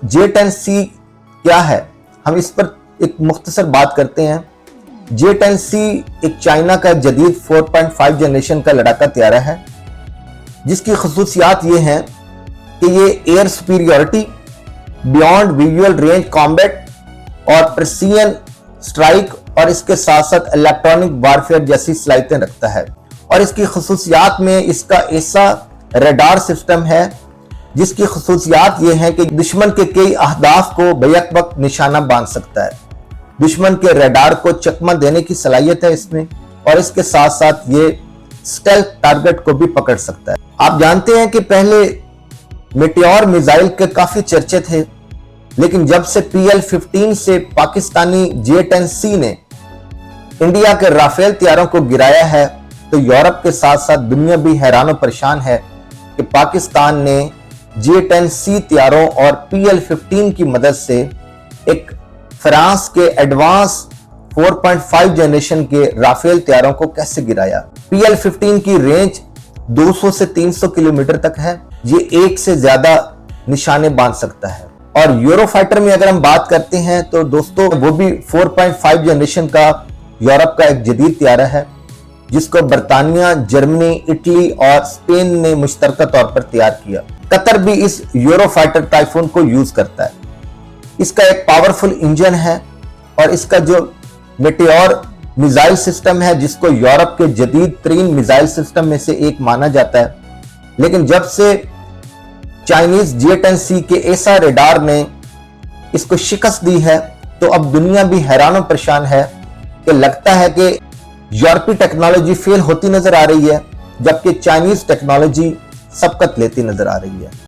J-10C क्या है, हम इस पर एक मुख्तसर बात करते हैं। J-10C एक चाइना का जदीद 4.5 जनरेशन का लड़ाका तैयारा है, जिसकी खसूसियात ये हैं कि ये air superiority, beyond visual range combat और प्रिसीजन स्ट्राइक और इसके साथ साथ इलेक्ट्रॉनिक वारफेयर जैसी सलाहियतें रखता है। और इसकी खसूसियात में इसका ऐसा रडार सिस्टम है जिसकी खसूसियात ये है कि दुश्मन के कई अहदाफ को बैक वक्त निशाना बांध सकता है। दुश्मन के रडार को चकमा देने की सलाहियत है इसमें, और इसके साथ साथ ये स्टेल्थ टारगेट को भी पकड़ सकता है। आप जानते हैं कि पहले मेटियोर मिसाइल के काफी चर्चे थे, लेकिन जब से PL-15 से पाकिस्तानी J-10C ने इंडिया के राफेल तैयारों को गिराया है, तो यूरोप के साथ साथ दुनिया भी हैरान और परेशान है कि पाकिस्तान ने J-10C तैयारों और PL-15 की मदद से एक फ्रांस के एडवांस 4.5 जनरेशन के राफेल तैयारों को कैसे गिराया। PL-15 की रेंज 200 से 300 किलोमीटर तक है, ये एक से ज्यादा निशाने बांध सकता है। और यूरोफाइटर में अगर हम बात करते हैं तो दोस्तों वो भी 4.5 जनरेशन का यूरोप का एक जदीद तैयारा है, जिसको बरतानिया, जर्मनी, इटली और स्पेन ने मुश्तरका तौर पर तैयार किया। कतर भी इस यूरोफाइटर टाइफून को यूज करता है। इसका एक पावरफुल इंजन है और इसका जो मेटियोर मिसाइल सिस्टम है, जिसको यूरोप के जदीद तरीन मिसाइल सिस्टम में से एक माना जाता है, लेकिन जब से चाइनीज J-10C के ऐसा रडार ने इसको शिकस्त दी है, तो अब दुनिया भी हैरान और परेशान है कि लगता है कि यूरोपीय टेक्नोलॉजी फेल होती नजर आ रही है, जबकि चाइनीज टेक्नोलॉजी सबकत लेती नजर आ रही है।